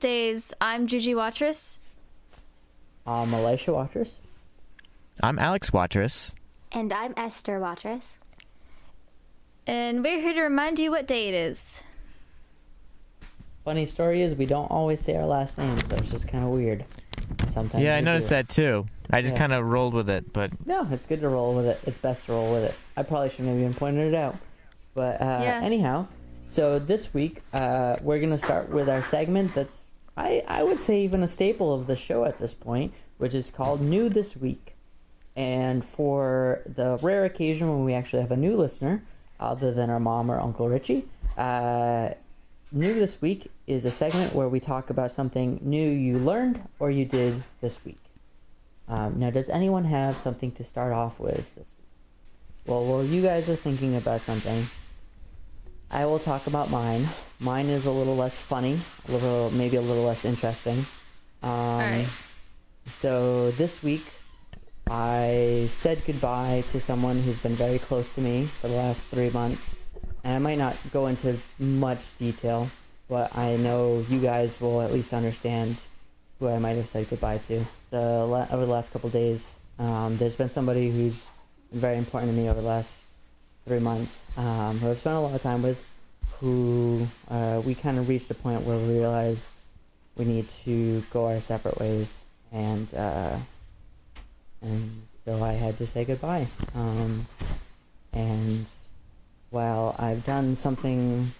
Wednesdays. I'm Juji Watrous. I'm Elisha Watrous. I'm Alex Watrous. And I'm Esther Watrous. And we're here to remind you what day it is. Funny story is we don't always say our last names. That's just kind of weird. Sometimes. Yeah, I we noticed do. that too. I just Yeah. kind of rolled with it, but No, it's good to roll with it. It's best to roll with it. I probably shouldn't have even pointed it out. But anyhow, so this week we're going to start with our segment that's, I would say, even a staple of the show at this point, which is called New This Week. And for the rare occasion when we actually have a new listener, other than our mom or Uncle Richie, New This Week is a segment where we talk about something new you learned or you did this week. Now, does anyone have something to start off with this week? Well, while you guys are thinking about something, I will talk about mine. Mine is a little less funny, maybe a little less interesting. All right. So this week, I said goodbye to someone who's been very close to me for the last 3 months. And I might not go into much detail, but I know you guys will at least understand who I might have said goodbye to. Over the last couple of days, there's been somebody who's been very important to me over the last 3 months, who I've spent a lot of time with, who we kind of reached a point where we realized we need to go our separate ways, and so I had to say goodbye. And while I've done something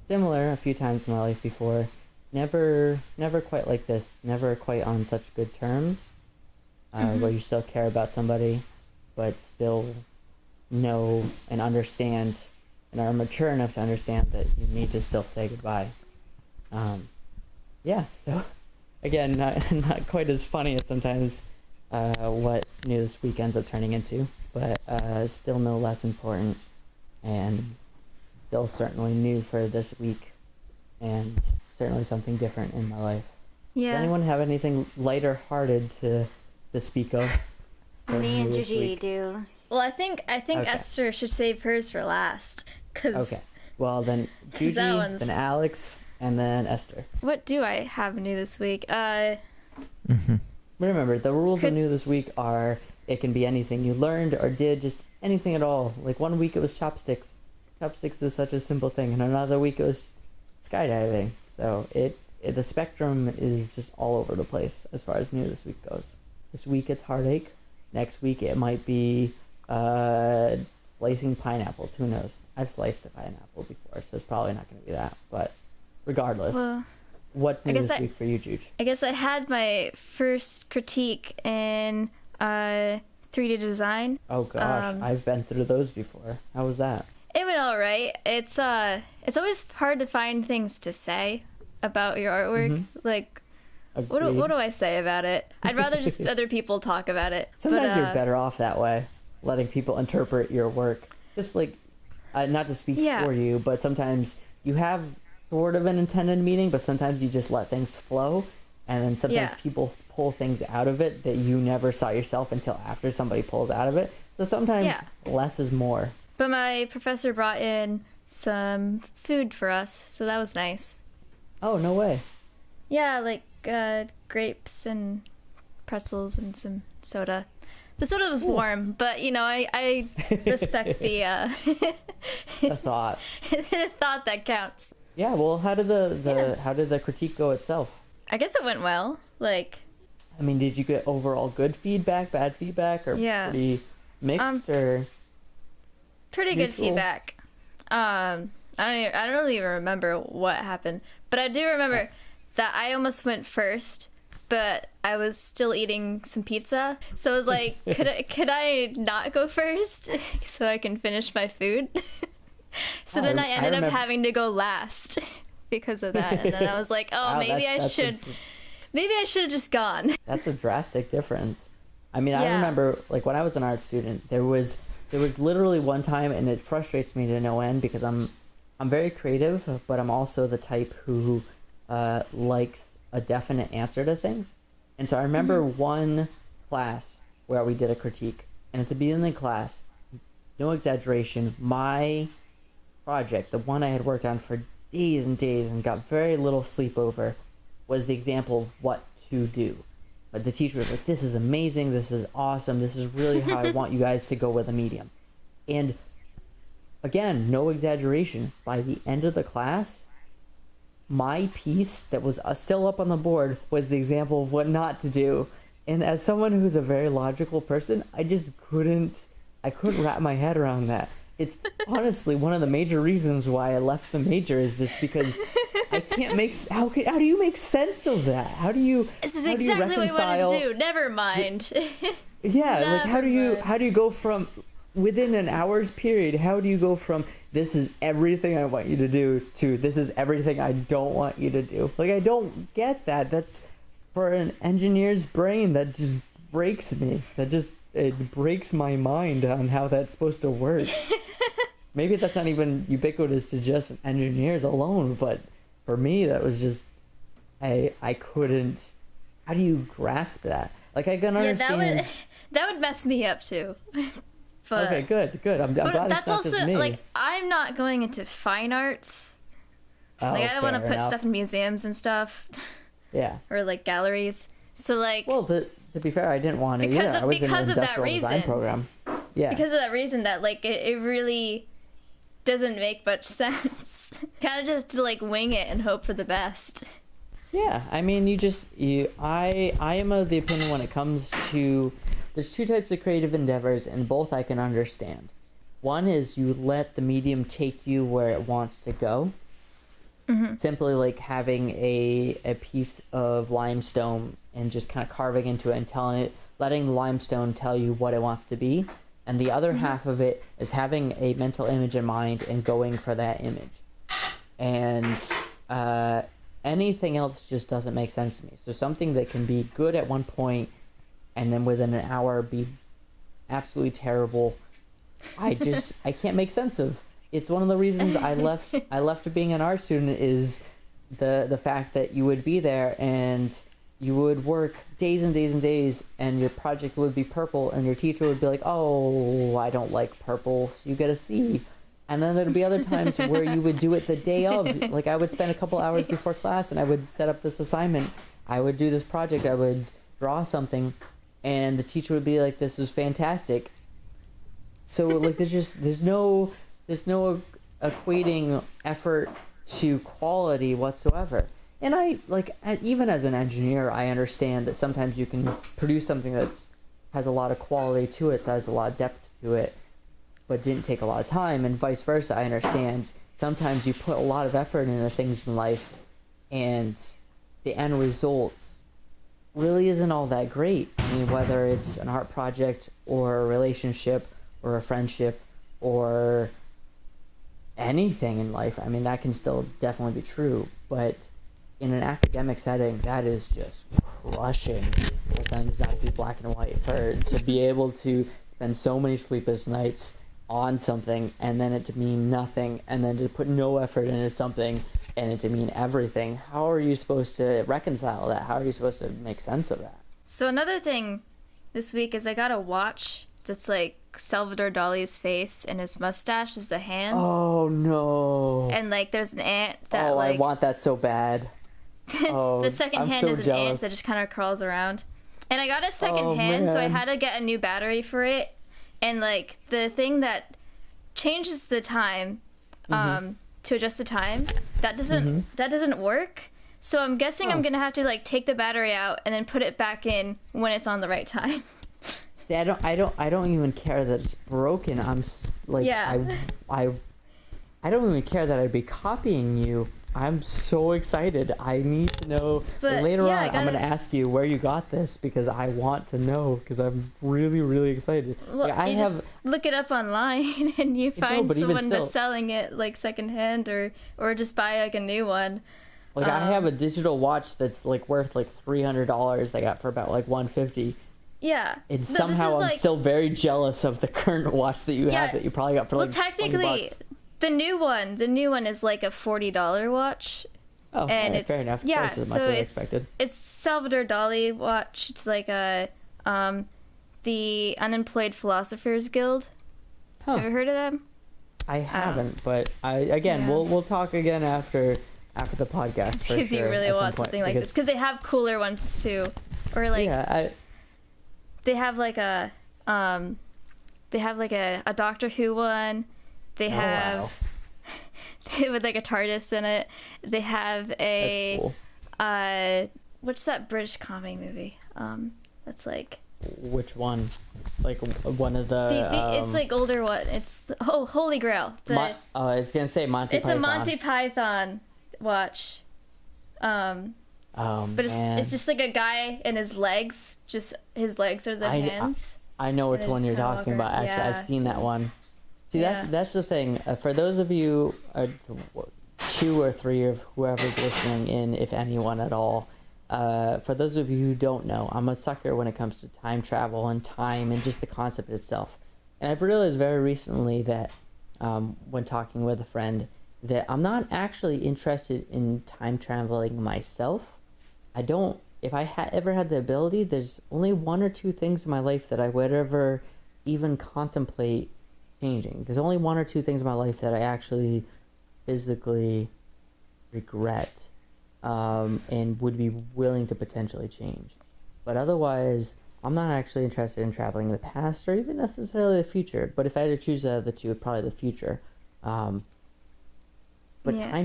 similar a few times in my life before, never quite like this, never quite on such good terms, where you still care about somebody, but still know and understand and are mature enough to understand that you need to still say goodbye. So again, not quite as funny as sometimes what New This Week ends up turning into, but still no less important, and still certainly new for this week, and certainly something different in my life. Yeah. Does anyone have anything lighter hearted to speak of? Me and this Juji week? do. Well, I think Okay. Esther should save hers for last. Okay. Well, then that Juji, one's- then Alex, and then Esther. What do I have new this week? Remember, the rules Could- of New This Week are it can be anything you learned or did, just anything at all. Like 1 week it was chopsticks. Chopsticks is such a simple thing, and another week it was skydiving. So the spectrum is just all over the place as far as New This Week goes. This week it's heartache. Next week it might be slicing pineapples. Who knows? I've sliced a pineapple before, so it's probably not going to be that. But regardless, Well, what's new guess this I- week for you, Juge? I guess I had my first critique in 3D design. Oh gosh, I've been through those before. How was that? It went all right. It's always hard to find things to say about your artwork. Like, what Agreed. do I say about it? I'd rather just other people talk about it. Sometimes but, you're better off that way, letting people interpret your work. Just like, not to speak Yeah. for you, but sometimes you have sort of an intended meaning, but sometimes you just let things flow, and then sometimes Yeah. people pull things out of it that you never saw yourself until after somebody pulls out of it. So sometimes Yeah. less is more. But my professor brought in some food for us, so that was nice. Oh, no way. Yeah, like grapes and pretzels and some soda. The soda was warm, but I respect the A thought. thought that counts. Yeah, well, how did how did the critique go itself? I guess it went well. Like, I mean, did you get overall good feedback, bad feedback, or Yeah. pretty mixed, or... pretty good Neutral. feedback. I don't really even remember what happened, but I do remember that I almost went first, but I was still eating some pizza. So I was like, could I not go first so I can finish my food? So then I ended up remember- having to go last because of that. And then I was like, oh, Wow, maybe that's maybe I should have just gone. That's a drastic difference. I mean, I Yeah. remember, like, when I was an art student, there was literally one time, and it frustrates me to no end because I'm very creative, but I'm also the type who likes a definite answer to things. And so I remember one class where we did a critique, and at the beginning of the class, no exaggeration, my project, the one I had worked on for days and days and got very little sleep over, was the example of what to do. But the teacher was like, this is amazing, this is awesome, this is really how I want you guys to go with a medium. And again, no exaggeration, by the end of the class, my piece that was still up on the board was the example of what not to do. And as someone who's a very logical person, I couldn't wrap my head around that. It's honestly one of the major reasons why I left the major, is just because I can't make, how do you make sense of that? How do you, This is how do you exactly what we reconcile, wanted to do. Never mind. yeah, like how do Never you go from, within an hour's period, how do you go from this is everything I want you to do to this is everything I don't want you to do? Like, I don't get that. That's, for an engineer's brain, that just breaks me. It breaks my mind on how that's supposed to work. Maybe that's not even ubiquitous to just engineers alone, but for me, that was just, I couldn't, how do you grasp that? Like, I can understand. That would mess me up too. But, okay, good. I'm glad that's it's not also just me. like, I'm not going into fine arts. Like, I don't want to put stuff in museums and stuff. Yeah. Or like galleries. So like, well, to be fair, I didn't want to because either. of- I was in an because of that industrial design reason. program. Yeah. because of that reason, that like it really doesn't make much sense. Kind of just to like wing it and hope for the best. Yeah, I mean, I am of the opinion when it comes to, there's two types of creative endeavors, and both I can understand. One is you let the medium take you where it wants to go. Mm-hmm. Simply like having a piece of limestone and just kind of carving into it and letting the limestone tell you what it wants to be. And the other half of it is having a mental image in mind and going for that image. And anything else just doesn't make sense to me. So something that can be good at one point and then within an hour be absolutely terrible, I can't make sense of. It's one of the reasons I left being an art student, is the fact that you would be there and you would work days and days and days, and your project would be purple, and your teacher would be like, oh, I don't like purple, so you get a C. And then there'd be other times where you would do it the day of. Like, I would spend a couple hours before class and I would set up this assignment. I would do this project. I would draw something, and the teacher would be like, this is fantastic. So like, there's no equating effort to quality whatsoever. And I, like, even as an engineer, I understand that sometimes you can produce something has a lot of quality to it, so has a lot of depth to it, but didn't take a lot of time, and vice versa. I understand sometimes you put a lot of effort into things in life, and the end result really isn't all that great. I mean, whether it's an art project or a relationship or a friendship or anything in life, I mean, that can still definitely be true, but in an academic setting, that is just crushing. It's not exactly black and white. To be able to spend so many sleepless nights on something, and then it to mean nothing, and then to put no effort into something and it to mean everything, how are you supposed to reconcile that? How are you supposed to make sense of that? So another thing this week is I got a watch that's like Salvador Dali's face, and his mustache is the hands. Oh no. And like there's an ant that I like want that so bad. Oh, the second I'm hand so is an jealous. ant that just kind of crawls around. And I got it second hand, so I man. had to get a new battery for it. And like the thing that changes the time to adjust the time, that doesn't work. So I'm guessing I'm gonna have to like take the battery out and then put it back in when it's on the right time. I don't even care that it's broken. I'm like, Yeah. I don't even care that I'd be copying you. I'm so excited. I need to know. But, Later yeah, on, I'm going to ask you where you got this, because I want to know, because I'm really, really excited. Well, Like, you just look it up online and you find but even someone that's still. selling it like secondhand, or just buy like a new one. Like, I have a digital watch that's like worth like $300. I got for about like $150. Yeah. And No, somehow I'm this is, still very jealous of the current watch that you have that you probably got for like well, technically, $20. the new one is like a $40 watch. Oh, And alright, it's fair enough. yeah, Twice as much so as I it's expected. it's Salvador Dali watch. It's like a the Unemployed Philosophers Guild. Huh. Have you heard of them? I haven't, but we'll talk again after after the podcast. Because you really want something like this. Because they have cooler ones too, or like they have like a a Doctor Who one. They have with like a TARDIS in it. They have a what's that British comedy movie? That's like. Which one? Like one of the it's like older one. It's Holy Grail. I was gonna say Monty Python. It's a Monty Python watch. But it's just like a guy and his legs. Just his legs are the hands. I know which one you're talking about. Actually, I've seen that one. See, that's the thing. For those of you, 2 or 3 of whoever's listening in, if anyone at all. For those of you who don't know, I'm a sucker when it comes to time travel and time and just the concept itself. And I've realized very recently that when talking with a friend that I'm not actually interested in time traveling myself. If I ever had the ability, there's only 1 or 2 things in my life that I would ever even contemplate changing. There's only 1 or 2 things in my life that I actually physically regret. And would be willing to potentially change. But otherwise, I'm not actually interested in traveling in the past or even necessarily the future. But if I had to choose out of the two, probably the future. Time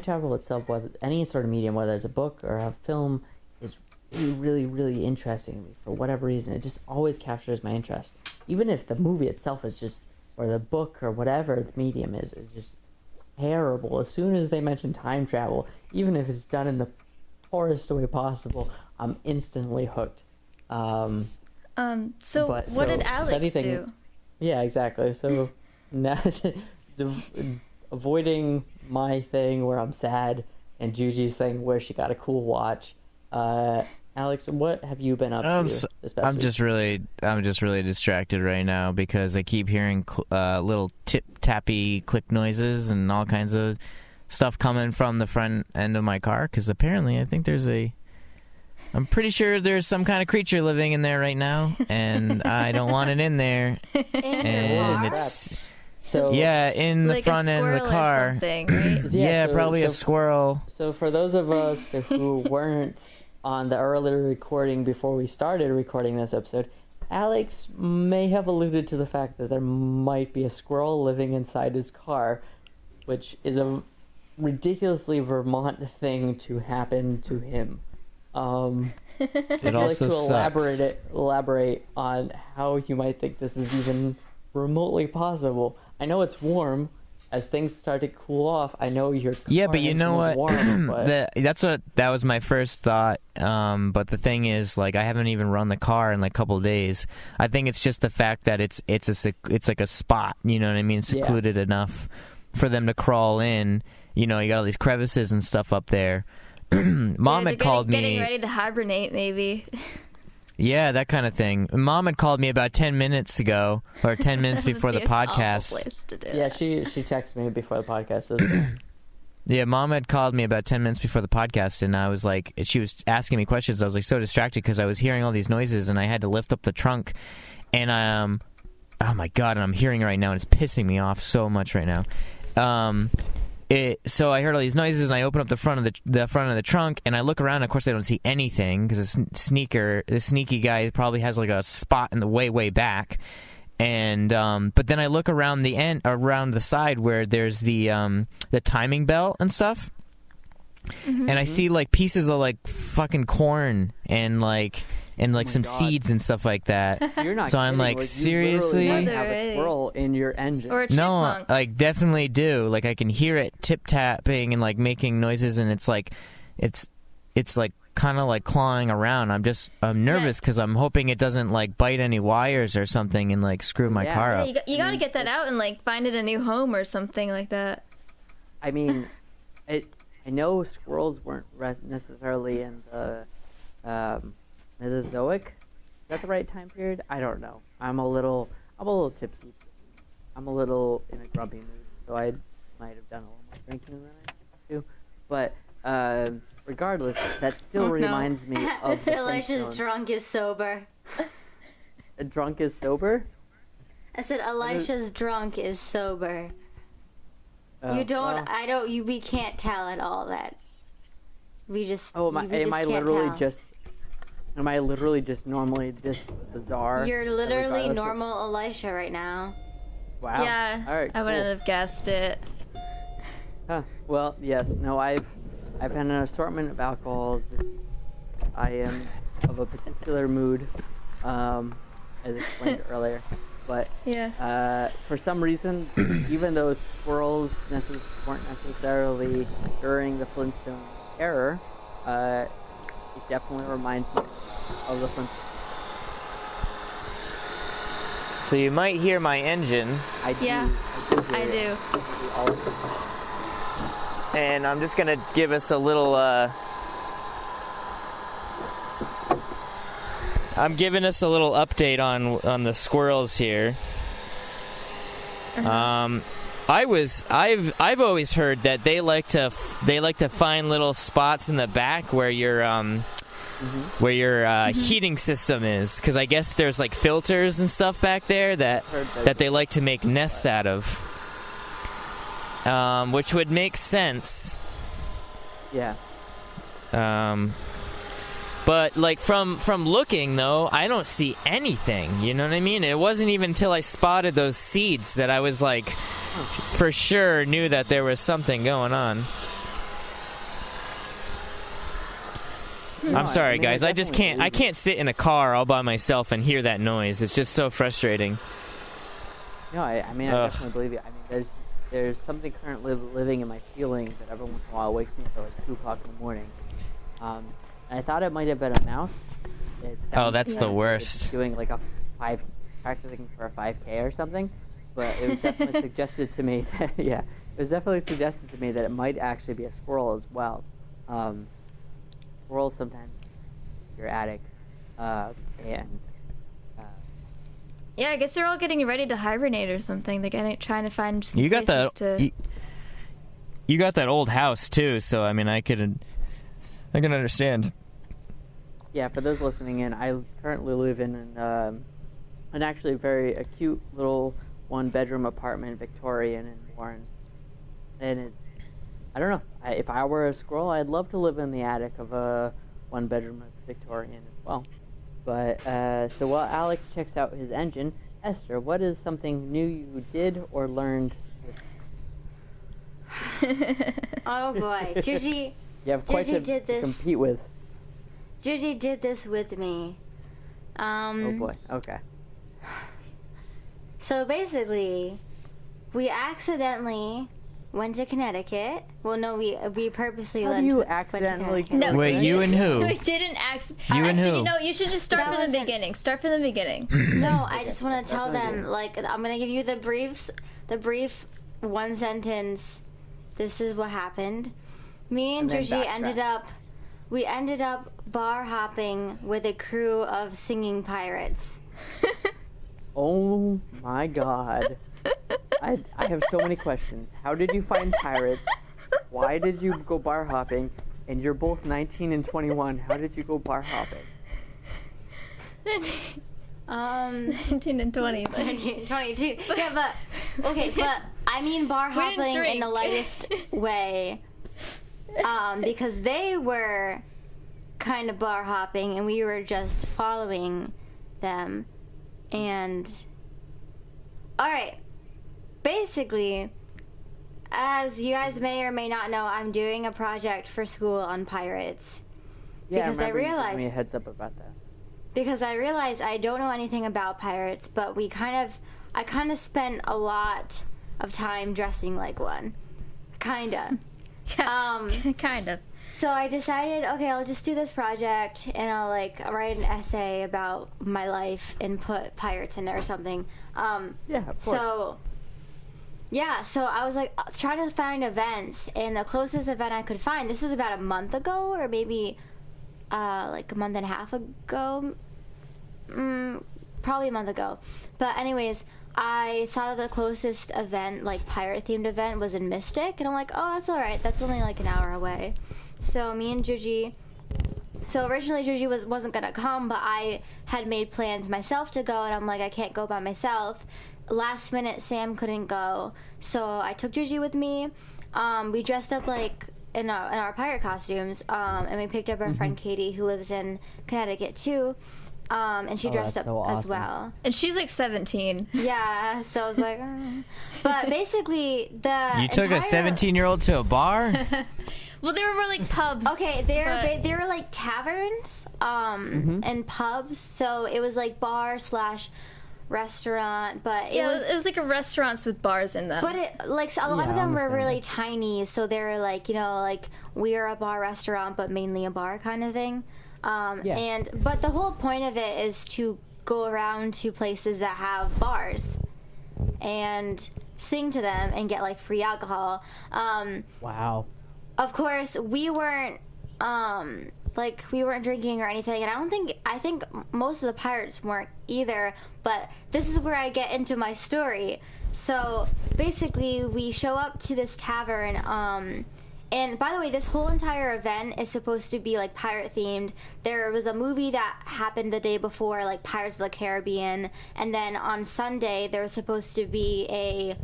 travel itself, whether any sort of medium, whether it's a book or a film, is really, really, really interesting to me. For whatever reason, it just always captures my interest. Even if the movie itself is just, or the book or whatever its medium is just terrible. As soon as they mention time travel, even if it's done in the poorest way possible, I'm instantly hooked. So what did Alex do? Yeah, exactly. So now, avoiding my thing where I'm sad and Juji's thing where she got a cool watch. Alex, what have you been up to this past week? I'm just really distracted right now because I keep hearing little tip-tappy click noises and all kinds of stuff coming from the front end of my car, because apparently I'm pretty sure there's some kind of creature living in there right now, and I don't want it in there. And it's in the front end of the car. Or something, right? Probably a squirrel. So for those of us who weren't on the earlier recording before we started recording this episode, Alex may have alluded to the fact that there might be a squirrel living inside his car, which is a ridiculously Vermont thing to happen to him. It also sucks. Elaborate on how you might think this is even remotely possible. I know it's warm. As things start to cool off, I know your car but you know what? Warm, but... that was my first thought. But the thing is, like, I haven't even run the car in like a couple of days. I think it's just the fact that it's like a spot. You know what I mean? Secluded enough for them to crawl in. You know, you got all these crevices and stuff up there. Mom had called me. Getting ready to hibernate, maybe. Yeah, that kind of thing. Mom had called me about 10 minutes ago, or 10 minutes before the podcast. Place to do she texted me before the podcast. Yeah, Mom had called me about 10 minutes before the podcast, and I was like, she was asking me questions. I was like so distracted because I was hearing all these noises, and I had to lift up the trunk, and oh my god, and I'm hearing it right now, and it's pissing me off so much right now. So I heard all these noises, and I open up the front of the trunk, and I look around. And of course, I don't see anything because the sneaky guy probably has like a spot in the way back. And but then I look around around the side where there's the timing belt and stuff, and I see like pieces of like fucking corn and some seeds and stuff like that. You're not so I'm like, seriously? You have a squirrel in your engine. Or a chipmunk. No, like definitely do. Like I can hear it tip tapping and like making noises, and it's like kind of like clawing around. I'm nervous because I'm hoping it doesn't like bite any wires or something and like screw my car up. You got to get that out and like find it a new home or something like that. I mean, I know squirrels weren't necessarily in the Mesozoic. Is that the right time period? I don't know. I'm a little tipsy. I'm a little in a grumpy mood, so I might have done a little more drinking than I need to. But regardless, that still reminds me of the Elisha's drunk is sober. Drunk is sober? I said Elisha's drunk is sober. We can't tell at all that We just Oh, we just can't tell. Am I literally just normally this bizarre? You're literally regardless of- normal Elisha right now. Wow. Yeah, All right. I wouldn't cool. have guessed it. Huh. Well, yes. No, I've had an assortment of alcohols. I am of a particular mood, as explained earlier. But Yeah. for some reason, even though squirrels weren't necessarily during the Flintstone era, it definitely reminds me of the Flintstones. So you might hear my engine, I do. Yeah, I hear do. it. All of them. and I'm just gonna give us a little. I'm giving us a little update on the squirrels here. I've always heard that they like to find little spots in the back where your heating system is, because I guess there's like filters and stuff back there that they like to make nests out of, which would make sense. Yeah. But like from looking though, I don't see anything. You know what I mean? It wasn't even until I spotted those seeds that I was like, for sure knew that there was something going on. No, I'm sorry, mean, guys. I just can't. I can't sit in a car all by myself and hear that noise. It's just so frustrating. No, I mean, I definitely believe you. I mean, there's something currently living in my ceiling that every once in a while wakes me up at like 2 o'clock in the morning. And I thought it might have been a mouse. Oh, that's the It's worst. doing like practicing for a 5K or something. But it was definitely suggested to me that, yeah, it was definitely suggested to me that it might actually be a squirrel as well. Squirrels sometimes in your attic, and Yeah, I guess they're all getting ready to hibernate or something. They're trying to find some You got places that. to... You got that old house too, so I mean, I can understand. yeah, for those listening in, I currently live in an actually very cute little 1-bedroom apartment, Victorian in Warren, and it's, I don't know, if I were a squirrel, I'd love to live in the attic of a 1-bedroom Victorian as well. But so while Alex checks out his engine, Esther, what is something new you did or learned? Oh boy, Juji. You have quite Gigi to did this. compete with. Juji did this with me. Oh boy. Okay. So basically, we accidentally went to Connecticut. Well, no, we purposely How went do you went to accidentally Connecticut. No, Wait, you and who? We didn't You and actually, who? you know, you should just start That from the wasn't- beginning. Start from the beginning. No, I just want to tell That's them, okay. like, I'm going to give you the brief one sentence. This is what happened. Me and And then Georgie backtrack. ended up bar hopping with a crew of singing pirates. Oh my God. I have so many questions. How did you find pirates? Why did you go bar hopping? And you're both 19 and 21. How did you go bar hopping? 19 and 20. but- 22. Yeah, but okay, but I mean bar We didn't hopping in the drink. lightest way. Because they were kind of bar hopping and we were just following them. And all right, basically, as you guys may or may not know, I'm doing a project for school on pirates. Yeah, Because I remember you gave realized- me a heads up about that. Because I realized I don't know anything about pirates, but I kind of spent a lot of time dressing like one. Kinda. kind of. So I decided, okay, I'll just do this project and I'll like write an essay about my life and put pirates in there or something. Yeah, of course. So yeah, so I was like trying to find events, and the closest event I could find, this is about a month ago or maybe like a month and a half ago, probably a month ago. But anyways, I saw that the closest event, like pirate themed event, was in Mystic, and I'm like, oh, that's all right. That's only like an hour away. So me and Juji. So originally Juji wasn't gonna come, but I had made plans myself to go, and I'm like, I can't go by myself. Last minute, Sam couldn't go, so I took Juji with me. We dressed up like in our pirate costumes, and we picked up our friend Katie, who lives in Connecticut too, and she dressed up so awesome. as well. And she's like 17. Yeah, so I was like, but basically You took a 17-year-old to a bar? Well, they were more like pubs. Okay, they were like taverns, and pubs. So it was like bar / restaurant, but it was like a restaurants with bars in them. But it, like, a lot of them were really tiny, so they were like, like we're a bar restaurant, but mainly a bar kind of thing. But the whole point of it is to go around to places that have bars and sing to them and get like free alcohol. Wow. Of course, we weren't we weren't drinking or anything, and I think most of the pirates weren't either, but this is where I get into my story. So basically, we show up to this tavern, and by the way, this whole entire event is supposed to be like pirate themed. There was a movie that happened the day before, like Pirates of the Caribbean, and then on Sunday there was supposed to be a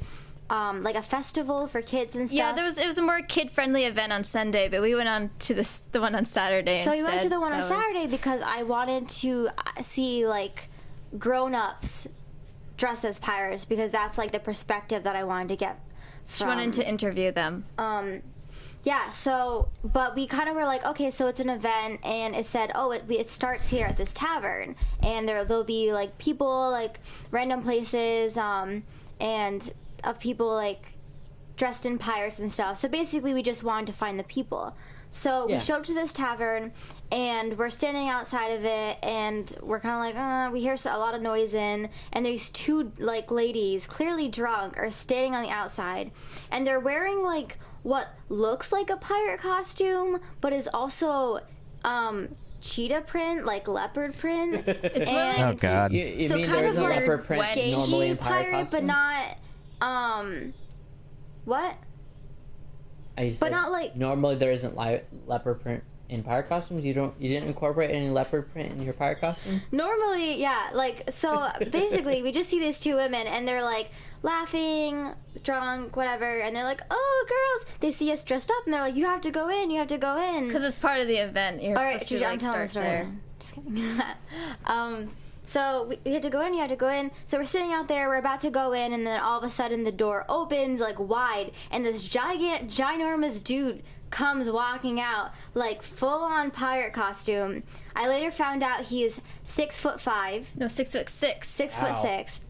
festival for kids and stuff. Yeah, it was a more kid-friendly event on Sunday, but we went on to the one on Saturday So we went to the one on Saturday Saturday because I wanted to see like grown-ups dressed as pirates, because that's like the perspective that I wanted to get She from. wanted to interview them. Yeah, so, but we kind of were like, okay, so it's an event, and it said, it starts here at this tavern, and there'll be like people, like random places, and of people like dressed in pirates and stuff. So basically we just wanted to find the people. So we showed up to this tavern, and we're standing outside of it, and we're kind of like, we hear a lot of noise and these two like ladies, clearly drunk, are standing on the outside, and they're wearing like what looks like a pirate costume, but is also cheetah print, like leopard print. It's and Oh, God. You so mean kind there's of a like leopard print normally in pirate, pirate but costumes? not what? I said, but not like- normally there isn't leopard print in pirate costumes. You didn't incorporate any leopard print in your pirate costume? Normally, yeah. Like, so basically, we just see these two women, and they're like laughing, drunk, whatever, and they're like, "Oh, girls!" They see us dressed up, and they're like, "You have to go in. You have to go in." Because it's part of the event. You're All right, supposed to I'm like telling the start story. there. Just kidding. So we had to go in, you had to go in. So we're sitting out there, we're about to go in, and then all of a sudden the door opens like wide, and this ginormous dude comes walking out, like full on pirate costume. I later found out he is 6'5". No, 6'6". 6'6".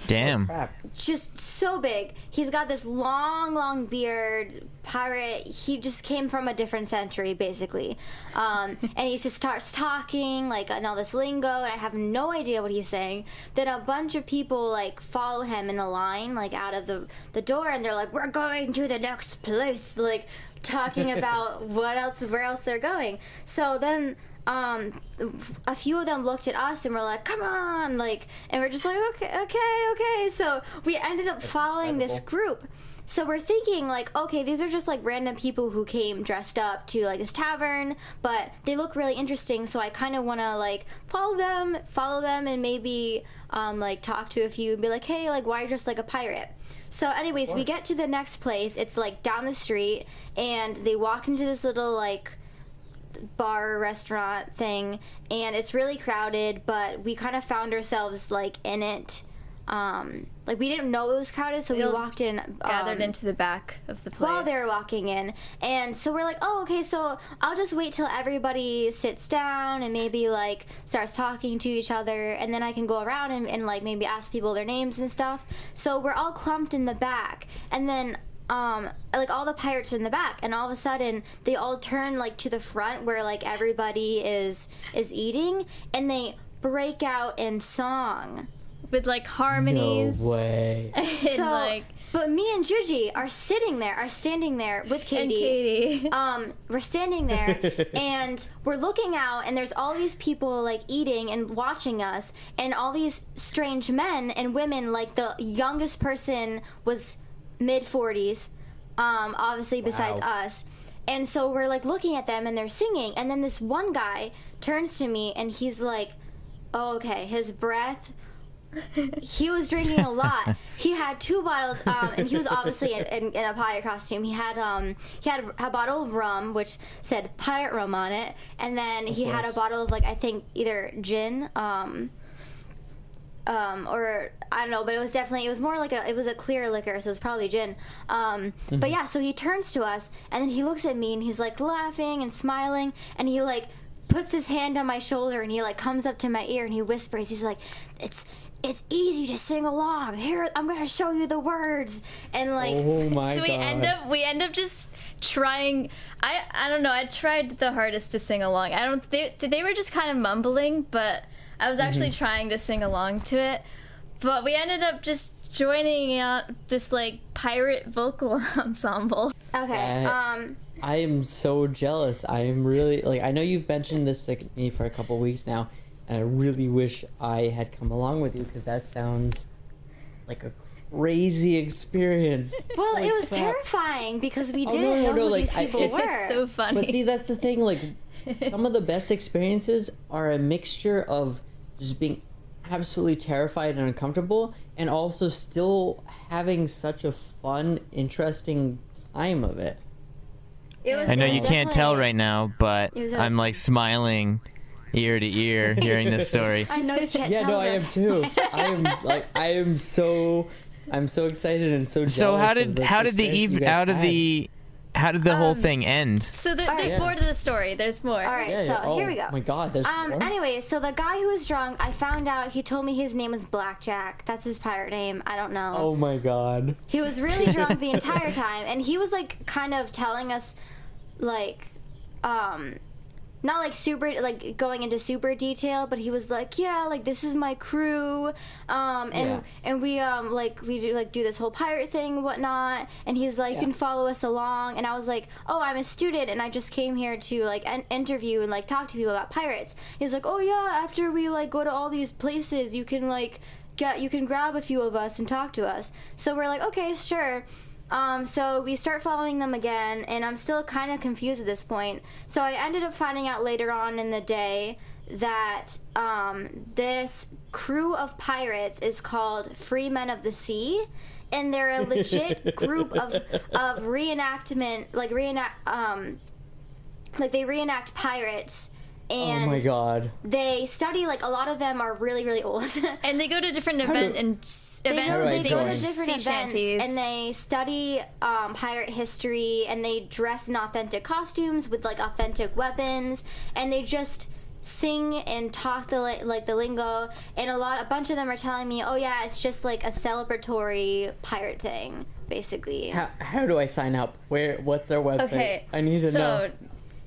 Damn. Crap. Just so big. He's got this long beard, pirate. He just came from a different century, basically. And he just starts talking, like, and all this lingo, and I have no idea what he's saying. Then a bunch of people, like, follow him in a line, like, out of the door, and they're like, "We're going to the next place," like, talking about where else they're going. So then a few of them looked at us and were like, "Come on," like, and we're just like, okay. So we ended up following this group. So we're thinking like, okay, these are just like random people who came dressed up to like this tavern, but they look really interesting, so I kind of want to like follow them and maybe like talk to a few and be like, "Hey, like, why are you dressed like a pirate?" So anyways, we get to the next place. It's like down the street, and they walk into this little like bar restaurant thing, and it's really crowded, but we kind of found ourselves like in it. Like, we didn't know it was crowded, so we walked in, Gathered into the back of the place. while they were walking in, and so we're like, "Oh, okay, so I'll just wait till everybody sits down and maybe like starts talking to each other, and then I can go around and like maybe ask people their names and stuff." So we're all clumped in the back, and then like all the pirates are in the back, and all of a sudden they all turn like to the front where like everybody is eating, and they break out in song. with like harmonies. No way. And So, like but me and Juji are standing there with Katie. and Katie. We're standing there and we're looking out, and there's all these people like eating and watching us, and all these strange men and women. Like, the youngest person was mid-40s, obviously, besides us. And so we're like looking at them, and they're singing, and then this one guy turns to me, and he's like, "Oh, okay." His breath he was drinking a lot. He had 2 bottles, and he was obviously in a pirate costume. He had a bottle of rum, which said pirate rum on it, and then he had a bottle of, like, I think either gin, or I don't know, but it was more like it was a clear liquor, so it was probably gin. But yeah, so he turns to us, and then he looks at me, and he's like laughing and smiling, and he like puts his hand on my shoulder, and he like comes up to my ear, and he whispers, he's like, it's easy to sing along. Here, I'm gonna show you the words, and like, oh my so God. we end up just trying. I don't know. I tried the hardest to sing along. They were just kind of mumbling, but I was actually trying to sing along to it. But we ended up just joining out this like pirate vocal ensemble. okay, I am so jealous. I am really, like, I know you've mentioned this to me for a couple weeks now, and I really wish I had come along with you, because that sounds like a crazy experience. well, Like, it was crap. terrifying because we Oh, didn't know who like, these people it's were. So funny. But see, that's the thing, like, some of the best experiences are a mixture of just being absolutely terrified and uncomfortable, and also still having such a fun, interesting time of it. It was, I know it you was can't tell definitely- right now, but It was a- I'm like smiling ear to ear hearing this story. I know you can't Yeah, tell no, I am this. too. I'm so excited and so jealous. So how of did the how did the experience you eve guys how did had. the whole thing end? So there's right. more to the story. There's more. All right, Yeah, so yeah. Oh, here we go. my God, there's more? Anyway, so the guy who was drunk, I found out he told me his name was Blackjack. That's his pirate name. I don't know. Oh my God. He was really drunk the entire time, and he was like kind of telling us, like, not like super, like going into super detail, but he was like, yeah, like this is my crew, and we do this whole pirate thing and whatnot, and he's like, you can follow us along, and I was like, oh, I'm a student, and I just came here to like interview and like talk to people about pirates. He's like, oh yeah, after we like go to all these places, you can like you can grab a few of us and talk to us. So we're like, okay, sure. So we start following them again, and I'm still kind of confused at this point. So I ended up finding out later on in the day that this crew of pirates is called Free Men of the Sea, and they're a legit group of reenactment, they reenact pirates. And Oh my God. they study, like, a lot of them are really, really old. And they go to different How events do- and They events do I and go to join? sing different sea events, shanties. and they study pirate history, and they dress in authentic costumes with like authentic weapons, and they just sing and talk the lingo. And a bunch of them are telling me, oh yeah, it's just like a celebratory pirate thing, basically. How do I sign up? What's their website? Okay, I need to know.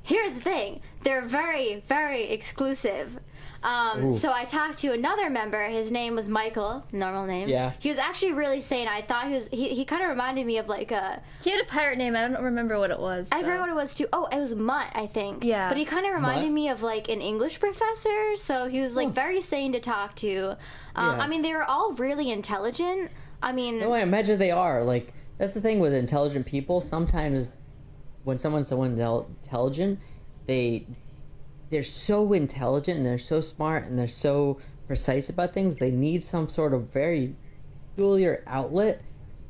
Here's the thing. They're very, very exclusive. Ooh. So I talked to another member. His name was Michael, normal name. Yeah. He was actually really sane. I thought he kind of reminded me of like a, He had a pirate name. I don't remember what it was. I though. forgot what it was too. Oh, it was Mutt, I think. Yeah. But he kind of reminded Mutt? me of like an English professor. So he was like very sane to talk to. Yeah. I mean, they were all really intelligent. I mean, No, I imagine they are. Like, that's the thing with intelligent people. Sometimes when someone's so intelligent, they're so intelligent and they're so smart and they're so precise about things. They need some sort of very peculiar outlet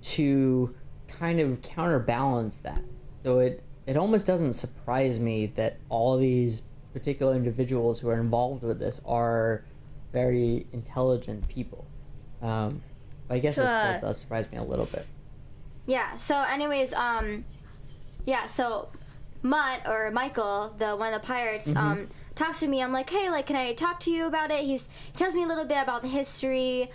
to kind of counterbalance that. So it almost doesn't surprise me that all these particular individuals who are involved with this are very intelligent people. But I guess So, it still does surprise me a little bit. yeah. So, anyways, so Mutt, or Michael, one of the pirates, talks to me. I'm like, hey, like, can I talk to you about it? He tells me a little bit about the history.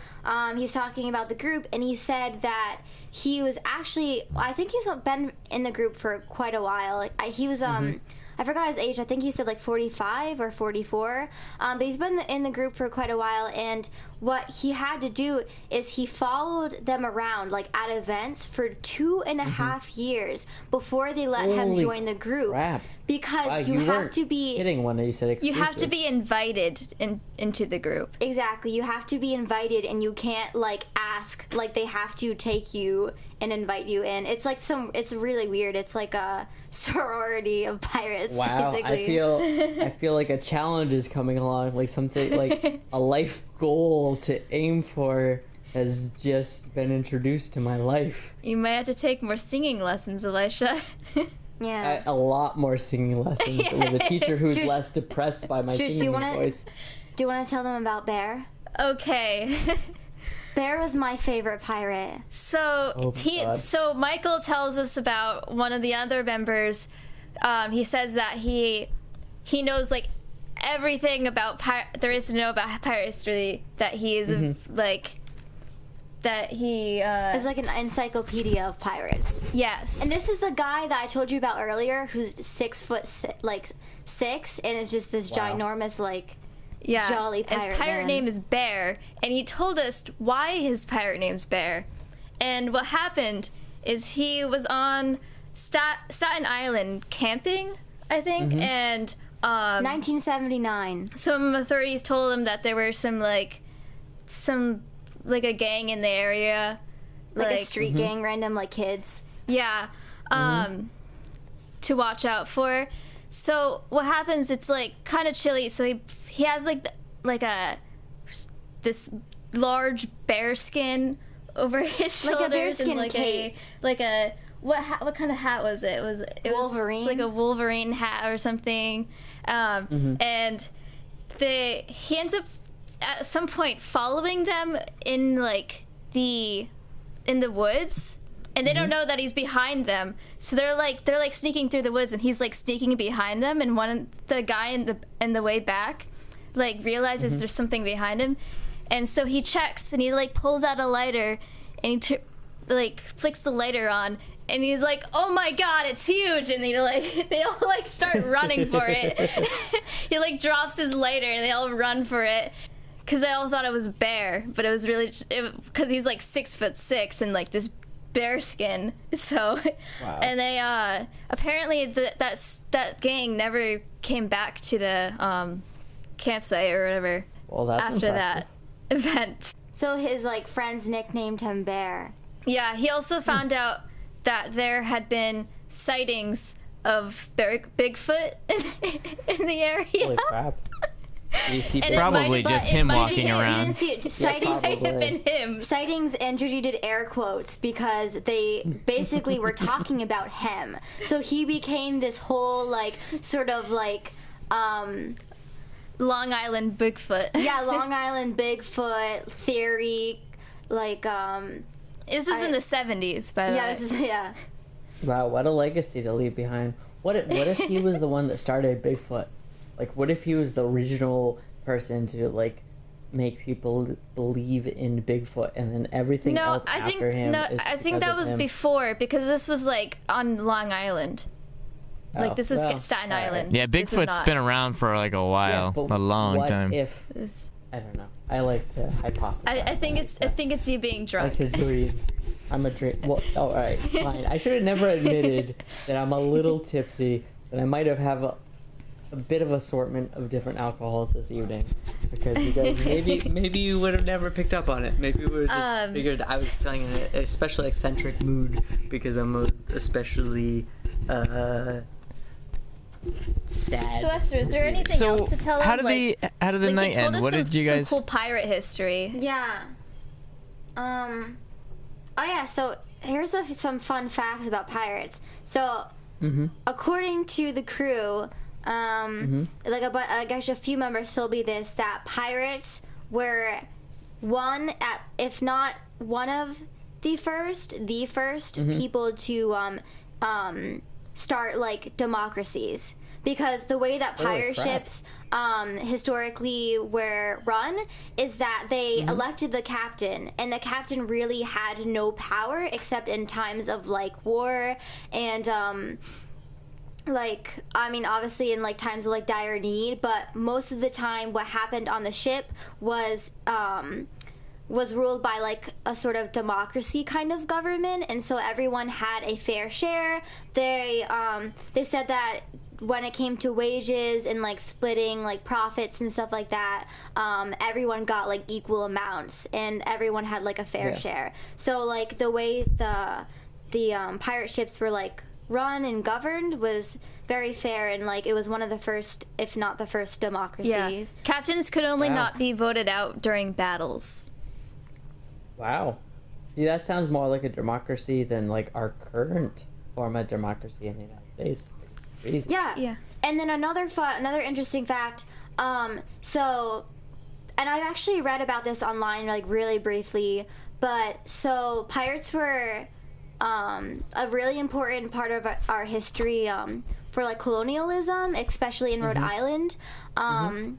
He's talking about the group, and he said that he was actually, I think he's been in the group for quite a while. Like, he was, I forgot his age. I think he said like 45 or 44. But he's been in the group for quite a while, and what he had to do is he followed them around like at events for 2.5 years before they let him Holy join the group. crap. Because Wow, you have weren't to be kidding when you said You exclusive. have to be invited into the group. exactly. You have to be invited, and you can't like ask. Like they have to take you and invite you in. It's like it's really weird. It's like a sorority of pirates. Wow, basically. I feel like a challenge is coming along, like something like a life goal to aim for has just been introduced to my life. You might have to take more singing lessons, Elisha. Yeah. A lot more singing lessons with a teacher who's less depressed by my singing voice. Do you want to tell them about Bear? Okay. Bear was my favorite pirate. So God. so Michael tells us about one of the other members. He says that he knows like everything about there is to know about pirate history. That he is that he It's like an encyclopedia of pirates. yes. And this is the guy that I told you about earlier, who's 6 foot 6, and is just this Wow. ginormous yeah. jolly pirate His pirate man. name is Bear, and he told us why his pirate name's Bear. And what happened is he was on Staten Island camping, I think, and 1979. some authorities told him that there were some a gang in the area, Like a street gang, random kids. yeah, to watch out for. So what happens? It's kind of chilly. So he has this large bear skin over his Like a shoulders bearskin and cape. what kind of hat was it? It Wolverine? was like a Wolverine hat or something. And he ends up at some point following them in the woods. And they don't know that he's behind them, so they're sneaking through the woods, and he's sneaking behind them. And the guy in the way back, realizes there's something behind him, and so he checks, and he pulls out a lighter, and he flicks the lighter on, and he's like, "Oh my God, it's huge!" And they all start running for it. He drops his lighter, and they all run for it. Because they all thought it was Bear, but it was really because he's 6'6" and this bear skin. So, Wow. and they apparently that gang never came back to the campsite or whatever Well, that's after impressive. that event. So his friends nicknamed him Bear. Yeah, he also found out that there had been sightings of Bigfoot in the area. Holy crap. You see And it Probably might have- just it him might- walking You around. didn't see it. Sightings, probably. Might have been him. sightings, and Judy did air quotes because they basically were talking about him. So he became this whole Long Island Bigfoot. yeah, Long Island Bigfoot theory. This was in the 70s, by the way. Yeah, this is yeah. Wow, what a legacy to leave behind. What if he was the one that started Bigfoot? What if he was the original person to make people believe in Bigfoot, and then everything No, else I think after him is I think because that of was him? before, because this was on Long Island. Oh, This was well, Staten all right. Island. Yeah, This was Bigfoot's not. been around for a Yeah, while, but a long what time. if This- I don't know. I like to hypothesize. I think it's you being I drunk. like to dream. I'm a dream. Well, all right, fine. I should have never admitted that I'm a little tipsy. That I might have a bit of assortment of different alcohols this evening, because you guys maybe you would have never picked up on it. Maybe you would have just figured I was feeling an especially eccentric mood because I'm especially sad. Sylvester, is there anything So else to tell how them? did how did the they night told end? us What some, did you guys? some cool pirate history. Yeah. Oh yeah. So here's some fun facts about pirates. So, according to the crew, I guess a few members told me this, that pirates were if not one of the first people to start democracies, because the way that pirate crap. ships historically were run is that they elected the captain, and the captain really had no power except in times of war and obviously in times of dire need, but most of the time what happened on the ship was ruled by a sort of democracy kind of government, and so everyone had a fair share. They said that when it came to wages and splitting profits and stuff like that, everyone got equal amounts, and everyone had a fair Yeah. share. So the way the pirate ships were run and governed was very fair, and like it was one of the first, if not the first, democracies. Yeah. Captains could only Wow. not be voted out during battles. Wow. See, that sounds more like a democracy than like our current form of democracy in the United States. Crazy. Yeah. Yeah. And then another interesting fact. So, and I've actually read about this online, like really briefly. But so pirates were a really important part of our history for like colonialism, especially in Rhode Island,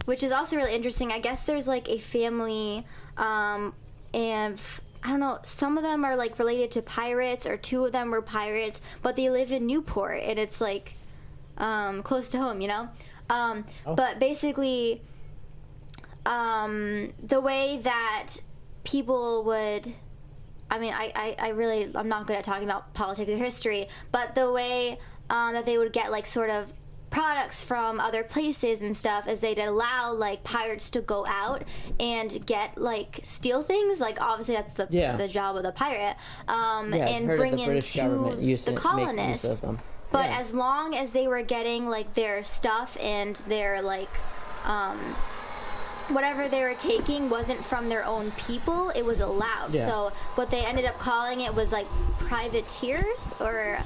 which is also really interesting. I guess there's like a family, and I don't know, some of them are like related to pirates, or two of them were pirates, but they live in Newport, and it's like close to home, you know? But basically, the way that people would, I mean, I'm not good at talking about politics or history, but the way that they would get like sort of products from other places and stuff is they'd allow like pirates to go out and get like steal things, like obviously that's the job of the pirate, and bring in to the colonists. But as long as they were getting like their stuff and their like whatever they were taking wasn't from their own people, it was allowed. So what they ended up calling it was like privateers, or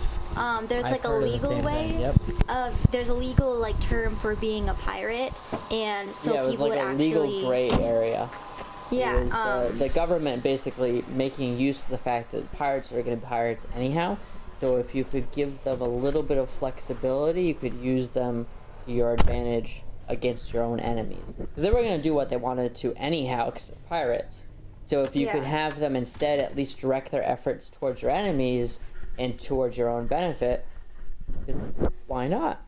there's like a legal way of there's a legal like term for being a pirate, and so it was people like would a actually legal gray area. Yeah, It was the government basically making use of the fact that pirates are going to be pirates anyhow. So if you could give them a little bit of flexibility, you could use them to your advantage against your own enemies. Because they were going to do what they wanted to anyhow, because they're pirates. So if you could have them instead at least direct their efforts towards your enemies and towards your own benefit, then why not?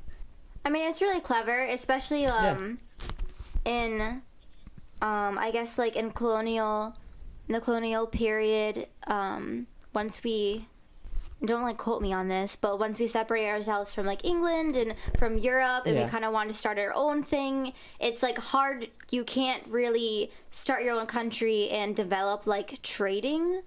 I mean, it's really clever, especially in I guess like in the colonial period, once we, don't like quote me on this, but once we separate ourselves from like England and from Europe, and we kind of want to start our own thing, it's like hard. You can't really start your own country and develop like trading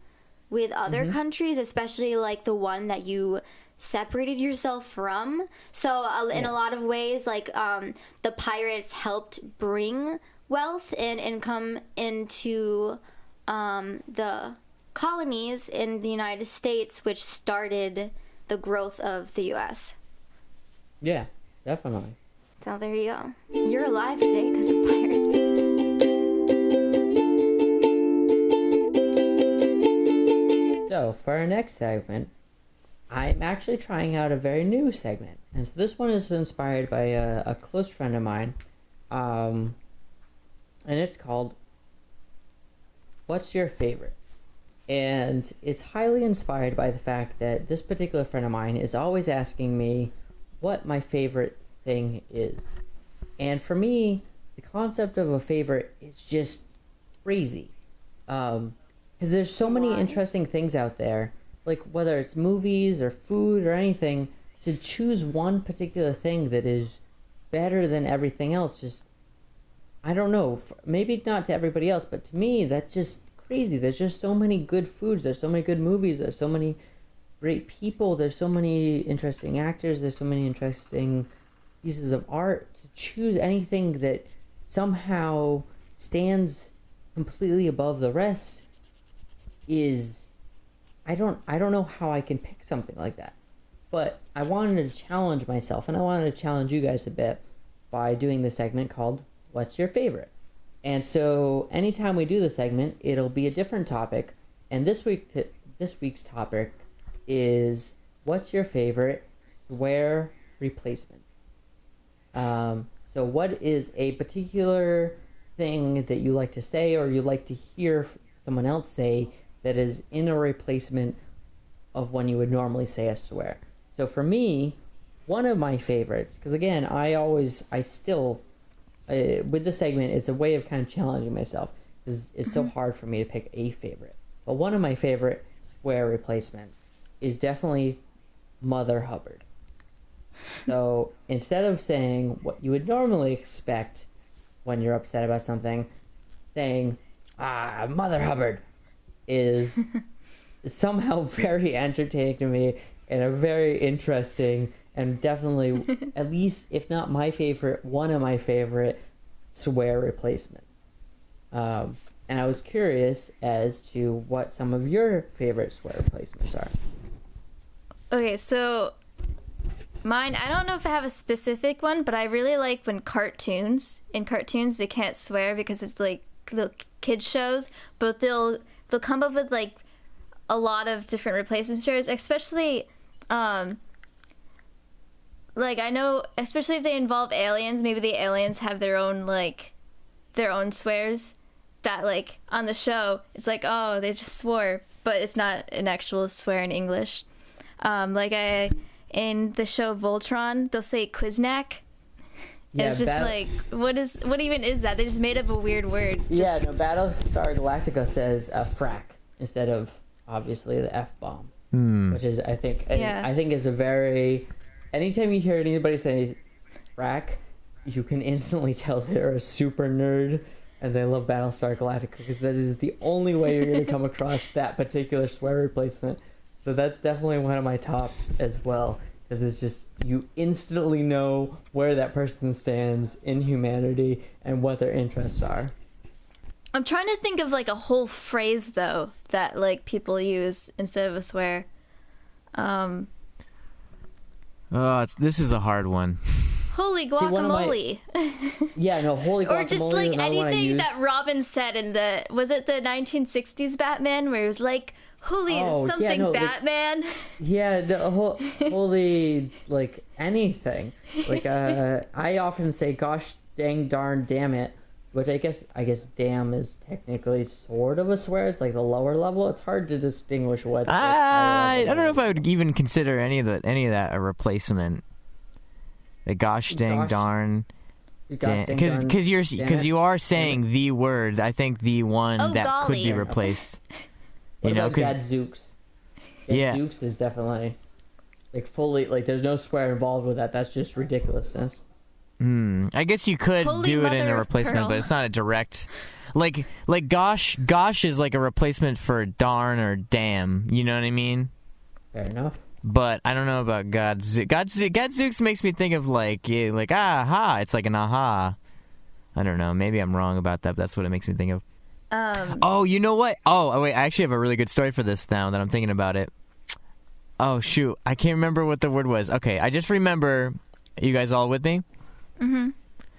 with other countries, especially like the one that you separated yourself from. So in a lot of ways, like the pirates helped bring wealth and income into the colonies in the United States, which started the growth of the U.S. Yeah, definitely. So there you go. You're alive today because of pirates. So for our next segment, I'm actually trying out a very new segment. And so this one is inspired by a close friend of mine. And it's called What's Your Favorite? And it's highly inspired by the fact that this particular friend of mine is always asking me what my favorite thing is. And for me, the concept of a favorite is just crazy. Because there's so many interesting things out there, like whether it's movies or food or anything, to choose one particular thing that is better than everything else, just, I don't know, maybe not to everybody else, but to me, that's just crazy. There's just so many good foods, there's so many good movies, there's so many great people, there's so many interesting actors, there's so many interesting pieces of art. To choose anything that somehow stands completely above the rest is, I don't know how I can pick something like that. But I wanted to challenge myself, and I wanted to challenge you guys a bit by doing this segment called What's Your Favorite? And so anytime we do the segment, it'll be a different topic. And this week's topic is what's your favorite swear replacement? So what is a particular thing that you like to say or you like to hear someone else say that is in a replacement of when you would normally say a swear? So for me, one of my favorites, because again, with the segment, it's a way of kind of challenging myself, because it's so hard for me to pick a favorite. But one of my favorite swear replacements is definitely Mother Hubbard. So instead of saying what you would normally expect when you're upset about something, saying, Mother Hubbard is somehow very entertaining to me, and a very interesting and definitely, at least if not my favorite, one of my favorite swear replacements. And I was curious as to what some of your favorite swear replacements are. Okay, so mine, I don't know if I have a specific one, but I really like when in cartoons they can't swear because it's like little kids shows, but they'll come up with like a lot of different replacement swears, especially like I know, especially if they involve aliens, maybe the aliens have their own swears that like on the show it's like, oh, they just swore, but it's not an actual swear in English. In the show Voltron, they'll say Quiznak. Yeah, it's just like, what even is that? They just made up a weird word. Battlestar Galactica says frack instead of obviously the F-bomb, which is I think is a very, anytime you hear anybody say frack, you can instantly tell they're a super nerd and they love Battlestar Galactica, because that is the only way you're going to come across that particular swear replacement. So that's definitely one of my tops as well, because it's just, you instantly know where that person stands in humanity and what their interests are. I'm trying to think of like a whole phrase though that like people use instead of a swear. This is a hard one. Holy guacamole. Holy guacamole. Or just like anything that Robin said in was it the 1960s Batman, where it was like, holy Batman. The holy, like anything. Like I often say gosh dang darn damn it, which I guess damn is technically sort of a swear. It's like the lower level. It's hard to distinguish what. I don't know if I would even consider any of that a replacement. The gosh dang darn. Because you are saying the word. I think the one that could be replaced. What about Gadzooks? Gadzooks is definitely like fully, like there's no swear involved with that. That's just ridiculousness. I guess you could do it in a replacement, but it's not a direct. Like gosh is like a replacement for darn or damn. You know what I mean? Fair enough. But I don't know about Gadzooks makes me think of like aha. It's like an aha. I don't know. Maybe I'm wrong about that, but that's what it makes me think of. Oh, you know what? Oh, wait. I actually have a really good story for this now that I'm thinking about it. Oh, shoot. I can't remember what the word was. Okay, I just remember... You guys all with me? Mm-hmm.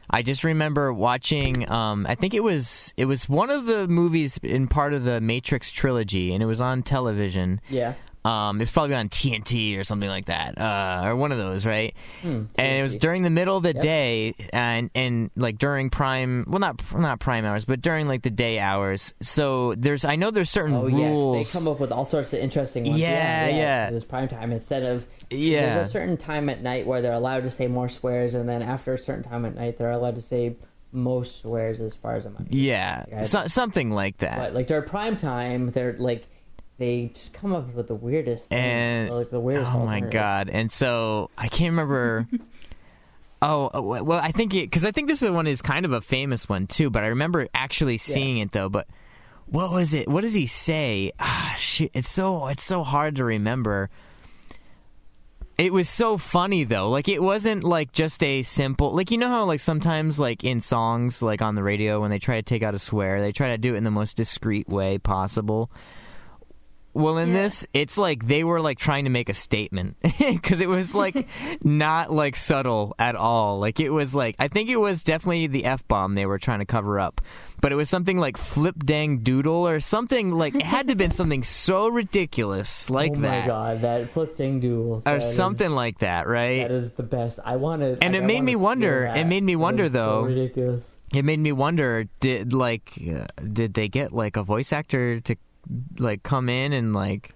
I just remember watching... I think it was one of the movies in part of the Matrix trilogy, and it was on television. Yeah. It's probably on TNT or something like that, or one of those, right? And it was during the middle of the day, and like during prime, well, not prime hours, but during like the day hours. So I know there's certain rules. They come up with all sorts of interesting ones. Yeah. It's prime time instead of there's a certain time at night where they're allowed to say more swears, and then after a certain time at night they're allowed to say most swears, as far as I'm aware. Yeah, something like that. But like during prime time, they're like. They just come up with the weirdest things. And like the weirdest my god! And so I can't remember. Well, I think because I think this one is kind of a famous one too. But I remember actually seeing it though. But what was it? What does he say? Shit! It's so hard to remember. It was so funny though. Like it wasn't like just a simple, like, you know how like sometimes like in songs like on the radio when they try to take out a swear, they try to do it in the most discreet way possible. Well, in this, it's like they were like trying to make a statement because it was like not like subtle at all. Like it was like, I think it was definitely the F-bomb they were trying to cover up, but it was something like flip dang doodle or something, like it had to have been something so ridiculous like that. Oh my god, that flip dang doodle. Or something like that, right? That is the best. I wanted. And it made me wonder. It made me wonder though. So ridiculous. It made me wonder. Did they get like a voice actor to like come in and like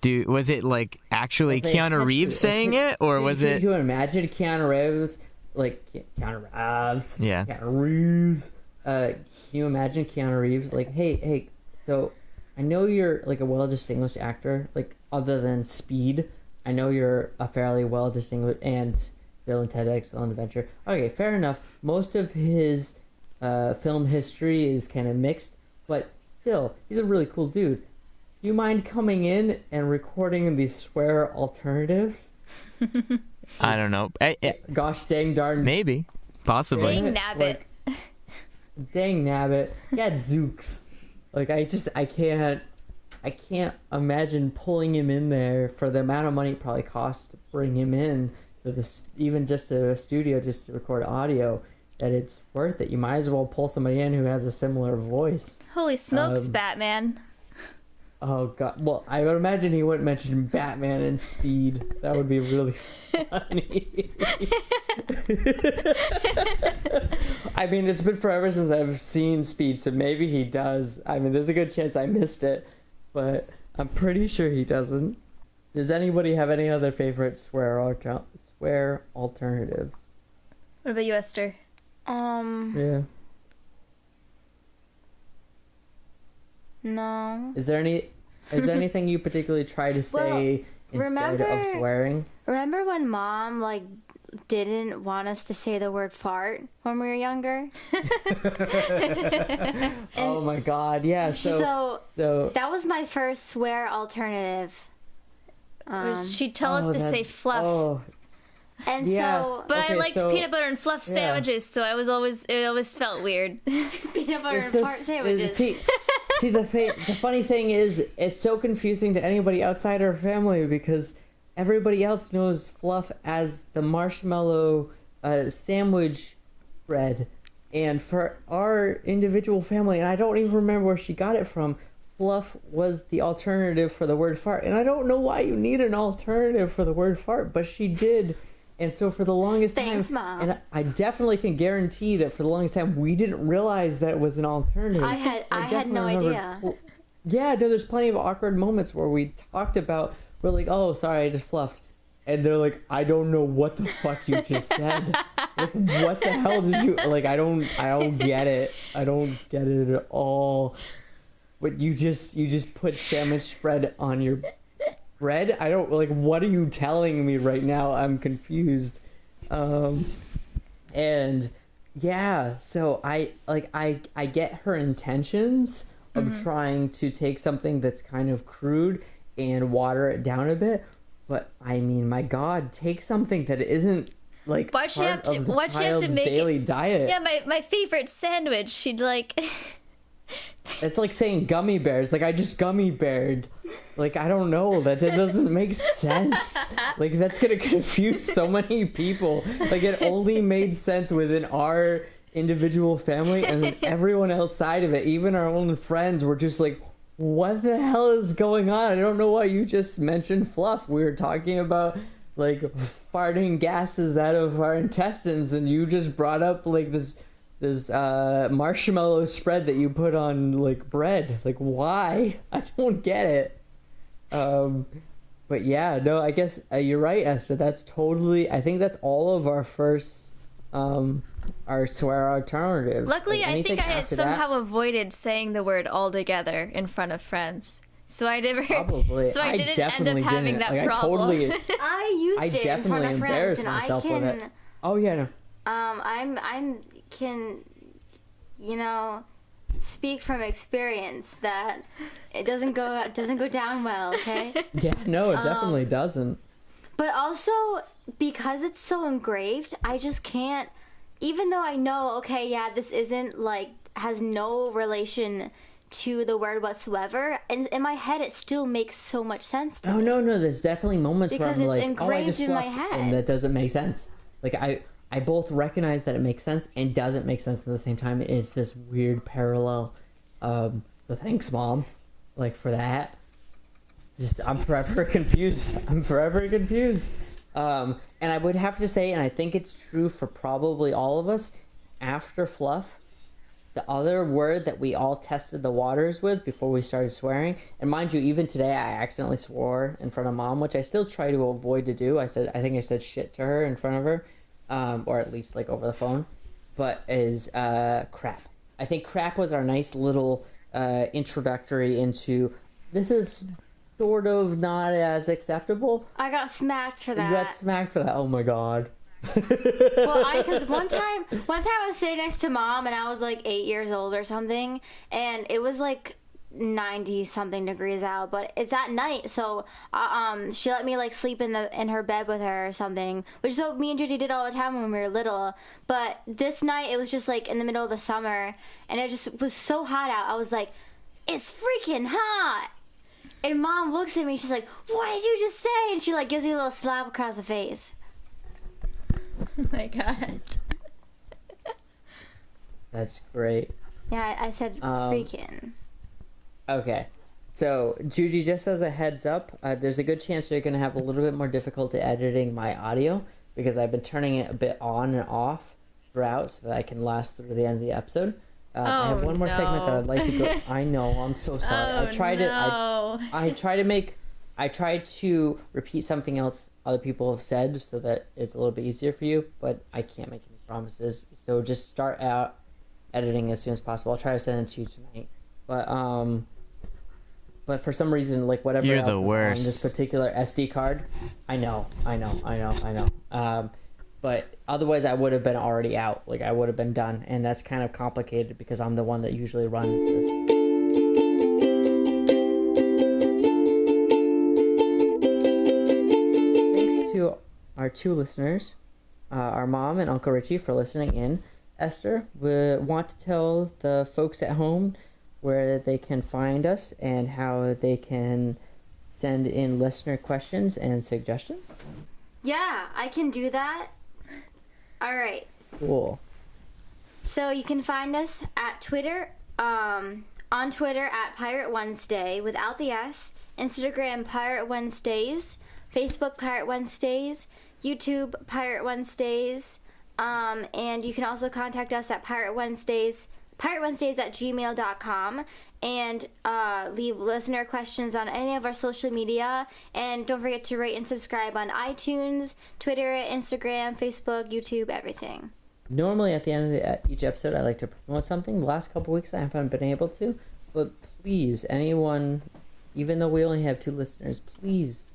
was it like actually Keanu Reeves saying it, or was it? Can you imagine Keanu Reeves? Yeah. Keanu Reeves. Can you imagine Keanu Reeves like, hey, so I know you're like a well-distinguished actor, like other than Speed, I know you're a fairly well-distinguished, and Bill and Ted Excellent Adventure. Okay, fair enough. Most of his film history is kind of mixed, but still, he's a really cool dude. you mind coming in and recording these swear alternatives? I don't know. Gosh dang darn. Maybe. Possibly. Dang nabbit. Dang nabbit. Yeah, Zooks. Like, I can't imagine pulling him in there for the amount of money it probably costs to bring him in to this, even just to a studio just to record audio, that it's worth it. You might as well pull somebody in who has a similar voice. Holy smokes, Batman. Oh god. Well, I would imagine he wouldn't mention Batman and Speed. That would be really funny. I mean, it's been forever since I've seen Speed, so maybe he does. I mean, there's a good chance I missed it, but I'm pretty sure he doesn't. Does anybody have any other favorite swear alternatives? What about you, Esther? Yeah. No. Is there anything you particularly try to say instead of swearing? Remember when Mom didn't want us to say the word fart when we were younger? Oh my god, yeah. So that was my first swear alternative. She'd tell us to say fluff. Oh, and yeah. so, but I liked peanut butter and fluff sandwiches, so it always felt weird. Peanut butter and fart sandwiches. See, the funny thing is, it's so confusing to anybody outside our family because everybody else knows fluff as the marshmallow sandwich bread, and for our individual family, and I don't even remember where she got it from, fluff was the alternative for the word fart. And I don't know why you need an alternative for the word fart, but she did. And so for the longest Thanks, time, Mom. and I definitely can guarantee that for the longest time, we didn't realize that it was an alternative. I had no idea. Yeah, no, there's plenty of awkward moments where we talked about, we're like, oh, sorry, I just fluffed. And they're like, I don't know what the fuck you just said. Like, what the hell did you, like, I don't get it. I don't get it at all. But you just put sandwich spread on your bread? I don't, like, what are you telling me right now? I'm confused. And yeah, so I get her intentions of trying to take something that's kind of crude and water it down a bit, but I mean, my god, take something that isn't like why'd she have to make daily diet. Yeah, my favorite sandwich, she'd like It's like saying gummy bears. Like, I just gummy beared. Like, I don't know. That doesn't make sense. Like, that's going to confuse so many people. Like, it only made sense within our individual family, and then everyone outside of it, even our own friends, were just like, what the hell is going on? I don't know why you just mentioned fluff. We were talking about, like, farting gases out of our intestines, and you just brought up, like, this marshmallow spread that you put on, like, bread. Like, why? I don't get it. But yeah, no, I guess you're right, Esther. That's totally, I think that's all of our first our swear alternatives. Luckily, like, I think I had somehow that, avoided saying the word altogether in front of friends. So I never. Probably. So I didn't end up having that like, problem. I used it in front of friends, and I can. Oh yeah, no. I'm can, you know, speak from experience that it doesn't go down well. Okay. Yeah, no, it definitely doesn't. But also, because it's so engraved, I just can't. Even though I know, okay, yeah, this isn't like has no relation to the word whatsoever, and in my head it still makes so much sense to me. No, there's definitely moments because where I'm it's like, oh, I just engraved in my fluffed, head, and that doesn't make sense. Like, I both recognize that it makes sense and doesn't make sense at the same time. It's this weird parallel. So thanks, Mom, like, for that. It's just, I'm forever confused. And I would have to say, and I think it's true for probably all of us, after fluff, the other word that we all tested the waters with before we started swearing, and mind you, even today I accidentally swore in front of Mom, which I still try to avoid to do. I think I said shit to her in front of her, or at least like over the phone, but is crap. I think crap was our nice little introductory into, this is sort of not as acceptable. I got smacked for that. You got smacked for that? Oh my god. Well, because one time I was sitting next to Mom, and I was like 8 years old or something, and it was like 90 something degrees out, but it's at night, so she let me like sleep in her bed with her or something, which is what me and Gigi did all the time when we were little. But this night it was just like in the middle of the summer, and it just was so hot out. I was like, it's freaking hot. And Mom looks at me, she's like, what did you just say? And she like gives me a little slap across the face. Oh my god. That's great. Yeah, I said freaking. Okay. So, Juji, just as a heads up, there's a good chance you're going to have a little bit more difficulty editing my audio because I've been turning it a bit on and off throughout so that I can last through the end of the episode. I have one more segment that I'd like to go. I know, I'm so sorry. Oh, I tried no. I tried to repeat something else other people have said so that it's a little bit easier for you, but I can't make any promises. So just start out editing as soon as possible. I'll try to send it to you tonight. But for some reason, like whatever You're else the is worst. on this particular SD card, I know. But otherwise, I would have been already out. Like I would have been done, and that's kind of complicated because I'm the one that usually runs this. Thanks to our two listeners, our mom and Uncle Richie, for listening in. Esther, we want to tell the folks at home where they can find us and how they can send in listener questions and suggestions. Yeah, I can do that. All right. Cool. So you can find us at Twitter, on Twitter at Pirate Wednesday without the S, Instagram Pirate Wednesdays, Facebook Pirate Wednesdays, YouTube Pirate Wednesdays, and you can also contact us at piratewednesdays@gmail.com, and leave listener questions on any of our social media. And don't forget to rate and subscribe on iTunes, Twitter, Instagram, Facebook, YouTube, everything. Normally at the end of each episode, I like to promote something. The last couple weeks, I haven't been able to. But please, anyone, even though we only have 2 listeners, please,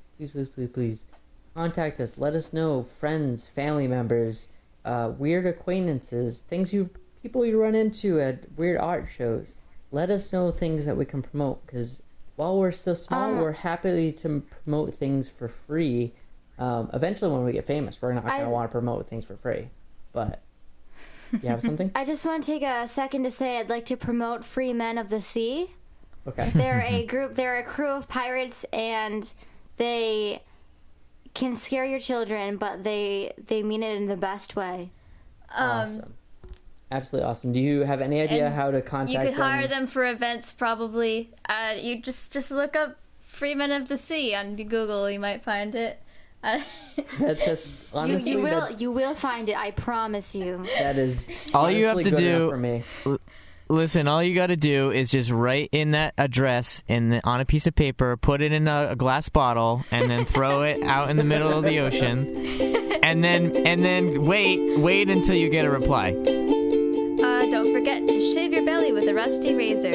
contact us. Let us know, friends, family members, weird acquaintances, people you run into at weird art shows. Let us know things that we can promote, because while we're still small, we're happy to promote things for free. Eventually, when we get famous, we're not going to want to promote things for free. But you have something? I just want to take a second to say I'd like to promote Free Men of the Sea. Okay. They're a crew of pirates, and they can scare your children, but they mean it in the best way. Awesome. Absolutely awesome. Do you have any idea how to contact them? You could hire them for events, probably. You just look up Free Men of the Sea on Google. You might find it. That's honestly, you will find it. I promise you. That is all you have to good enough do. For me. Listen, all you got to do is just write in that address on a piece of paper, put it in a glass bottle, and then throw it out in the middle of the ocean, and then wait until you get a reply. Don't forget to shave your belly with a rusty razor.